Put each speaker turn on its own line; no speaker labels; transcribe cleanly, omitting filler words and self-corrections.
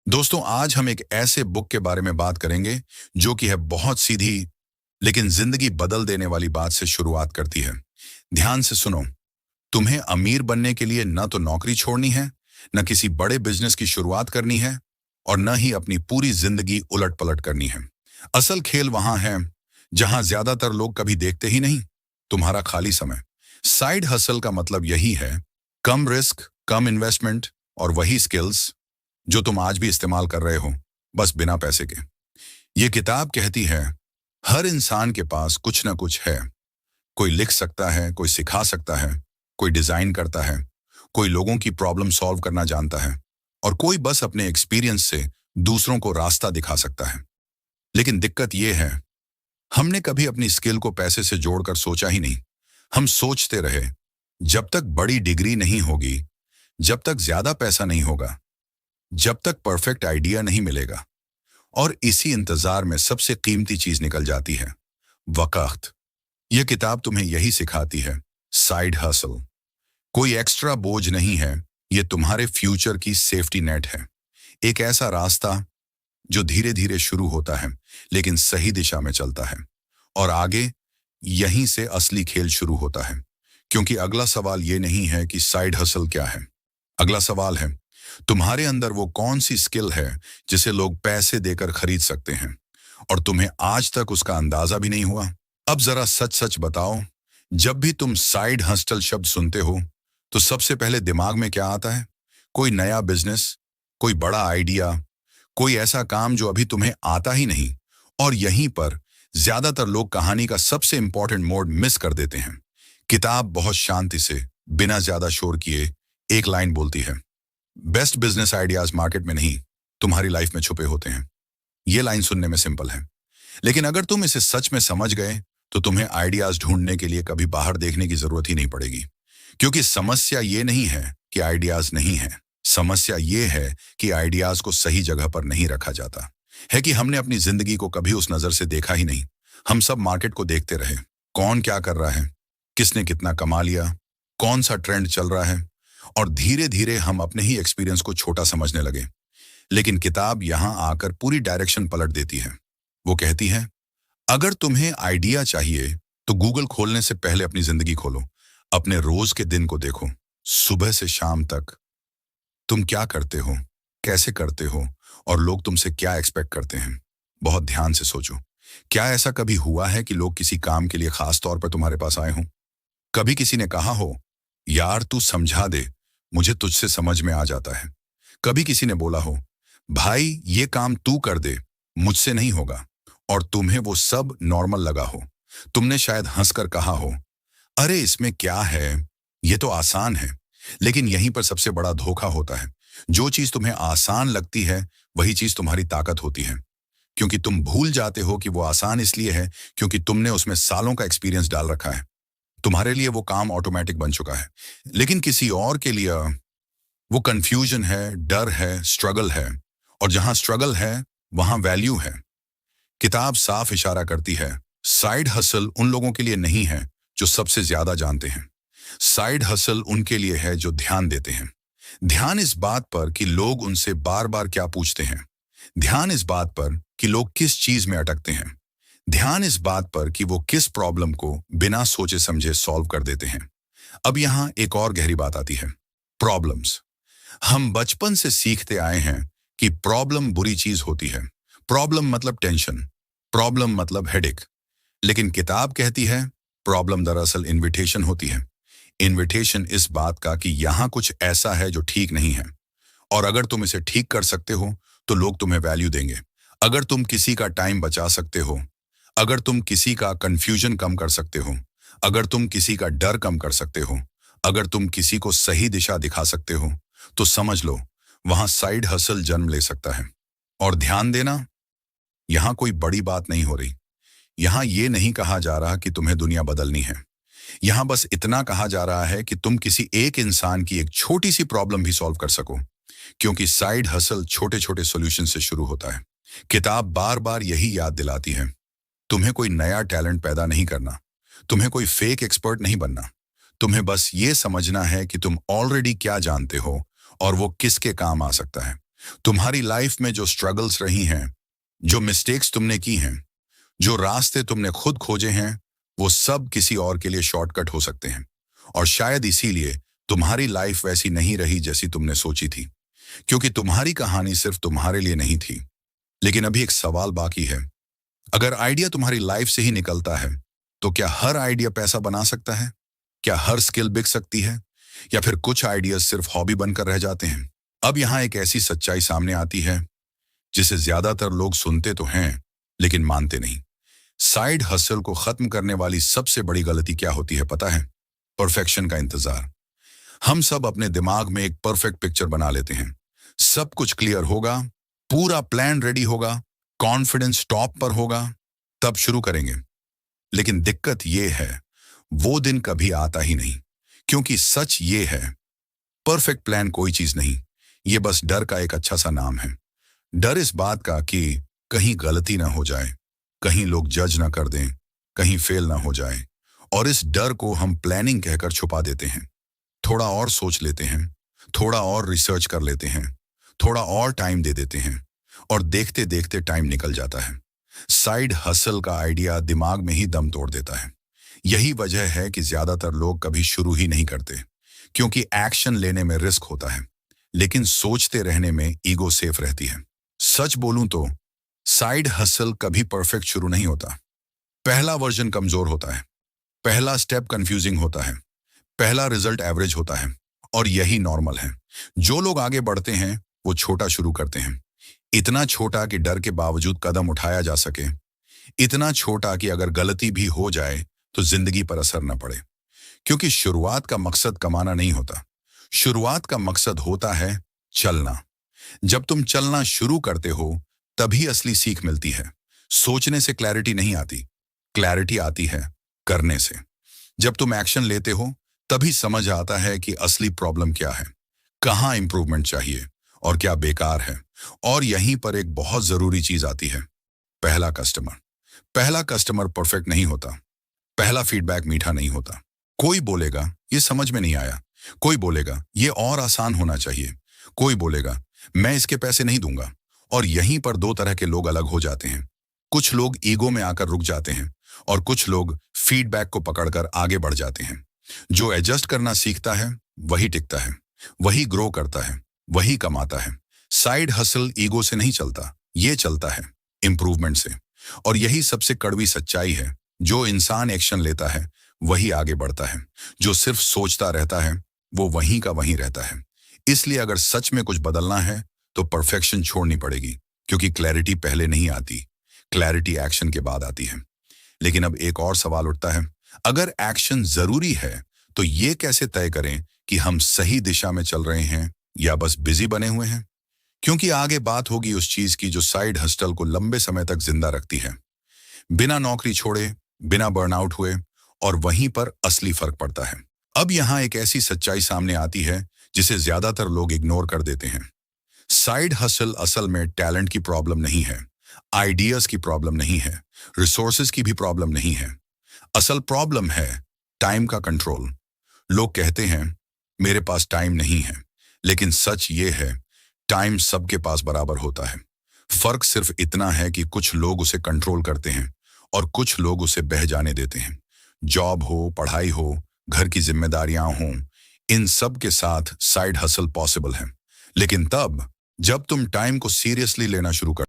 दोस्तों, आज हम एक ऐसे बुक के बारे में बात करेंगे जो कि है बहुत सीधी लेकिन जिंदगी बदल देने वाली बात से शुरुआत करती है। ध्यान से सुनो। तुम्हें अमीर बनने के लिए न तो नौकरी छोड़नी है, न किसी बड़े बिजनेस की शुरुआत करनी है और न ही अपनी पूरी जिंदगी उलट पलट करनी है। असल खेल वहां है जहां ज्यादातर लोग कभी देखते ही नहीं, तुम्हारा खाली समय। साइड हसल का मतलब यही है, कम रिस्क, कम इन्वेस्टमेंट और वही स्किल्स जो तुम आज भी इस्तेमाल कर रहे हो, बस बिना पैसे के। ये किताब कहती है हर इंसान के पास कुछ ना कुछ है। कोई लिख सकता है, कोई सिखा सकता है, कोई डिजाइन करता है, कोई लोगों की प्रॉब्लम सॉल्व करना जानता है और कोई बस अपने एक्सपीरियंस से दूसरों को रास्ता दिखा सकता है। लेकिन दिक्कत यह है, हमने कभी अपनी स्किल को पैसे से जोड़कर सोचा ही नहीं। हम सोचते रहे जब तक बड़ी डिग्री नहीं होगी, जब तक ज्यादा पैसा नहीं होगा, जब तक परफेक्ट आइडिया नहीं मिलेगा। और इसी इंतजार में सबसे कीमती चीज निकल जाती है, वक्त। यह किताब तुम्हें यही सिखाती है। साइड हसल कोई एक्स्ट्रा बोझ नहीं है, यह तुम्हारे फ्यूचर की सेफ्टी नेट है। एक ऐसा रास्ता जो धीरे धीरे शुरू होता है लेकिन सही दिशा में चलता है। और आगे यहीं से असली खेल शुरू होता है। क्योंकि अगला सवाल यह नहीं है कि साइड हसल क्या है। अगला सवाल है, तुम्हारे अंदर वो कौन सी स्किल है जिसे लोग पैसे देकर खरीद सकते हैं और तुम्हें आज तक उसका अंदाजा भी नहीं हुआ। अब जरा सच सच बताओ, जब भी तुम साइड हसल शब्द सुनते हो तो सबसे पहले दिमाग में क्या आता है? कोई नया बिजनेस, कोई बड़ा आइडिया, कोई ऐसा काम जो अभी तुम्हें आता ही नहीं। और यहीं पर ज्यादातर लोग कहानी का सबसे इंपॉर्टेंट मोड मिस कर देते हैं। किताब बहुत शांति से, बिना ज्यादा शोर किए एक लाइन बोलती है, बेस्ट बिजनेस आइडियाज मार्केट में नहीं, तुम्हारी लाइफ में छुपे होते हैं। यह लाइन सुनने में सिंपल है, लेकिन अगर तुम इसे सच में समझ गए तो तुम्हें आइडियाज ढूंढने के लिए कभी बाहर देखने की जरूरत ही नहीं पड़ेगी। क्योंकि समस्या ये नहीं है कि आइडियाज नहीं है, समस्या ये है कि आइडियाज को सही जगह पर नहीं रखा जाता है। कि हमने अपनी जिंदगी को कभी उस नजर से देखा ही नहीं। हम सब मार्केट को देखते रहे, कौन क्या कर रहा है, किसने कितना कमा लिया, कौन सा ट्रेंड चल रहा है, और धीरे धीरे हम अपने ही एक्सपीरियंस को छोटा समझने लगे। लेकिन किताब यहां आकर पूरी डायरेक्शन पलट देती है। वो कहती है, अगर तुम्हें आइडिया चाहिए तो गूगल खोलने से पहले अपनी जिंदगी खोलो। अपने रोज के दिन को देखो, सुबह से शाम तक तुम क्या करते हो, कैसे करते हो और लोग तुमसे क्या एक्सपेक्ट करते हैं। बहुत ध्यान से सोचो, क्या ऐसा कभी हुआ है कि लोग किसी काम के लिए खास तौर पर तुम्हारे पास आए हों? कभी किसी ने कहा हो, यार तू समझा दे, मुझे तुझसे समझ में आ जाता है। कभी किसी ने बोला हो, भाई ये काम तू कर दे, मुझसे नहीं होगा, और तुम्हें वो सब नॉर्मल लगा हो। तुमने शायद हंसकर कहा हो, अरे इसमें क्या है, ये तो आसान है। लेकिन यहीं पर सबसे बड़ा धोखा होता है। जो चीज तुम्हें आसान लगती है वही चीज तुम्हारी ताकत होती है। क्योंकि तुम भूल जाते हो कि वो आसान इसलिए है क्योंकि तुमने उसमें सालों का एक्सपीरियंस डाल रखा है। तुम्हारे लिए वो काम ऑटोमेटिक बन चुका है। लेकिन किसी और के लिए वो कंफ्यूजन है, डर है, स्ट्रगल है। और जहां स्ट्रगल है वहां वैल्यू है। किताब साफ इशारा करती है, साइड हसल उन लोगों के लिए नहीं है जो सबसे ज्यादा जानते हैं। साइड हसल उनके लिए है जो ध्यान देते हैं। ध्यान इस बात पर कि लोग उनसे बार बार क्या पूछते हैं। ध्यान इस बात पर कि लोग किस चीज में अटकते हैं। ध्यान इस बात पर कि वो किस प्रॉब्लम को बिना सोचे समझे सॉल्व कर देते हैं। अब यहां एक और गहरी बात आती है, प्रॉब्लम्स। हम बचपन से सीखते आए हैं कि प्रॉब्लम बुरी चीज होती है। प्रॉब्लम मतलब टेंशन, प्रॉब्लम मतलब हेडेक। लेकिन किताब कहती है, प्रॉब्लम दरअसल इनविटेशन होती है। इनविटेशन इस बात का कि यहां कुछ ऐसा है जो ठीक नहीं है, और अगर तुम इसे ठीक कर सकते हो तो लोग तुम्हें वैल्यू देंगे। अगर तुम किसी का टाइम बचा सकते हो, अगर तुम किसी का कंफ्यूजन कम कर सकते हो, अगर तुम किसी का डर कम कर सकते हो, अगर तुम किसी को सही दिशा दिखा सकते हो, तो समझ लो वहां साइड हसल जन्म ले सकता है। और ध्यान देना, यहां कोई बड़ी बात नहीं हो रही। यहां यह नहीं कहा जा रहा कि तुम्हें दुनिया बदलनी है। यहां बस इतना कहा जा रहा है कि तुम किसी एक इंसान की एक छोटी सी प्रॉब्लम भी सॉल्व कर सको। क्योंकि साइड हसल छोटे छोटे सॉल्यूशन से शुरू होता है। किताब बार बार यही याद दिलाती है, तुम्हें कोई नया टैलेंट पैदा नहीं करना, तुम्हें कोई फेक एक्सपर्ट नहीं बनना। तुम्हें बस ये समझना है कि तुम ऑलरेडी क्या जानते हो और वो किसके काम आ सकता है। तुम्हारी लाइफ में जो स्ट्रगल्स रही हैं, जो मिस्टेक्स तुमने की हैं, जो रास्ते तुमने खुद खोजे हैं, वो सब किसी और के लिए शॉर्टकट हो सकते हैं। और शायद इसीलिए तुम्हारी लाइफ वैसी नहीं रही जैसी तुमने सोची थी, क्योंकि तुम्हारी कहानी सिर्फ तुम्हारे लिए नहीं थी। लेकिन अभी एक सवाल बाकी है। अगर आइडिया तुम्हारी लाइफ से ही निकलता है, तो क्या हर आइडिया पैसा बना सकता है? क्या हर स्किल बिक सकती है? या फिर कुछ आइडियाज सिर्फ हॉबी बनकर रह जाते हैं? अब यहां एक ऐसी सच्चाई सामने आती है जिसे ज्यादातर लोग सुनते तो हैं, लेकिन मानते नहीं। साइड हसल को खत्म करने वाली सबसे बड़ी गलती क्या होती है पता है? परफेक्शन का इंतजार। हम सब अपने दिमाग में एक परफेक्ट पिक्चर बना लेते हैं। सब कुछ क्लियर होगा, पूरा प्लान रेडी होगा, कॉन्फिडेंस टॉप पर होगा, तब शुरू करेंगे। लेकिन दिक्कत यह है, वो दिन कभी आता ही नहीं। क्योंकि सच ये है, परफेक्ट प्लान कोई चीज नहीं, ये बस डर का एक अच्छा सा नाम है। डर इस बात का कि कहीं गलती ना हो जाए, कहीं लोग जज ना कर दें, कहीं फेल ना हो जाए। और इस डर को हम प्लानिंग कहकर छुपा देते हैं। थोड़ा और सोच लेते हैं, थोड़ा और रिसर्च कर लेते हैं, थोड़ा और टाइम दे देते हैं, और देखते देखते टाइम निकल जाता है। साइड हसल का आइडिया दिमाग में ही दम तोड़ देता है। यही वजह है कि ज्यादातर लोग कभी शुरू ही नहीं करते, क्योंकि एक्शन लेने में रिस्क होता है, लेकिन सोचते रहने में ईगो सेफ रहती है। सच बोलूं तो साइड हसल कभी परफेक्ट शुरू नहीं होता। पहला वर्जन कमजोर होता है, पहला स्टेप कंफ्यूजिंग होता है, पहला रिजल्ट एवरेज होता है, और यही नॉर्मल है। जो लोग आगे बढ़ते हैं वो छोटा शुरू करते हैं, इतना छोटा कि डर के बावजूद कदम उठाया जा सके, इतना छोटा कि अगर गलती भी हो जाए तो जिंदगी पर असर न पड़े। क्योंकि शुरुआत का मकसद कमाना नहीं होता, शुरुआत का मकसद होता है चलना। जब तुम चलना शुरू करते हो तभी असली सीख मिलती है। सोचने से क्लैरिटी नहीं आती, क्लैरिटी आती है करने से। जब तुम एक्शन लेते हो तभी समझ आता है कि असली प्रॉब्लम क्या है, कहाँ इंप्रूवमेंट चाहिए और क्या बेकार है। और यहीं पर एक बहुत जरूरी चीज आती है, पहला कस्टमर। पहला कस्टमर परफेक्ट नहीं होता, पहला फीडबैक मीठा नहीं होता। कोई बोलेगा ये समझ में नहीं आया, कोई बोलेगा ये और आसान होना चाहिए, कोई बोलेगा मैं इसके पैसे नहीं दूंगा। और यहीं पर दो तरह के लोग अलग हो जाते हैं। कुछ लोग ईगो में आकर रुक जाते हैं, और कुछ लोग फीडबैक को पकड़कर आगे बढ़ जाते हैं। जो एडजस्ट करना सीखता है वही टिकता है, वही ग्रो करता है, वही कमाता है। साइड हसल ईगो से नहीं चलता, ये चलता है इंप्रूवमेंट से। और यही सबसे कड़वी सच्चाई है, जो इंसान एक्शन लेता है वही आगे बढ़ता है, जो सिर्फ सोचता रहता है वो वहीं का वहीं रहता है। इसलिए अगर सच में कुछ बदलना है तो परफेक्शन छोड़नी पड़ेगी, क्योंकि क्लैरिटी पहले नहीं आती, क्लैरिटी एक्शन के बाद आती है। लेकिन अब एक और सवाल उठता है, अगर एक्शन जरूरी है तो ये कैसे तय करें कि हम सही दिशा में चल रहे हैं या बस बिजी बने हुए हैं? क्योंकि आगे बात होगी उस चीज की जो साइड हस्टल को लंबे समय तक जिंदा रखती है, बिना नौकरी छोड़े, बिना बर्नआउट हुए, और वहीं पर असली फर्क पड़ता है। अब यहां एक ऐसी सच्चाई सामने आती है जिसे ज्यादातर लोग इग्नोर कर देते हैं। साइड हसल असल में टैलेंट की प्रॉब्लम नहीं है, आइडियाज की प्रॉब्लम नहीं है, रिसोर्सेज की भी प्रॉब्लम नहीं है। असल प्रॉब्लम है टाइम का कंट्रोल। लोग कहते हैं मेरे पास टाइम नहीं है, लेकिन सच ये है टाइम सबके पास बराबर होता है। फर्क सिर्फ इतना है कि कुछ लोग उसे कंट्रोल करते हैं और कुछ लोग उसे बह जाने देते हैं। जॉब हो, पढ़ाई हो, घर की जिम्मेदारियां हों, इन सब के साथ साइड हसल पॉसिबल है, लेकिन तब जब तुम टाइम को सीरियसली लेना शुरू कर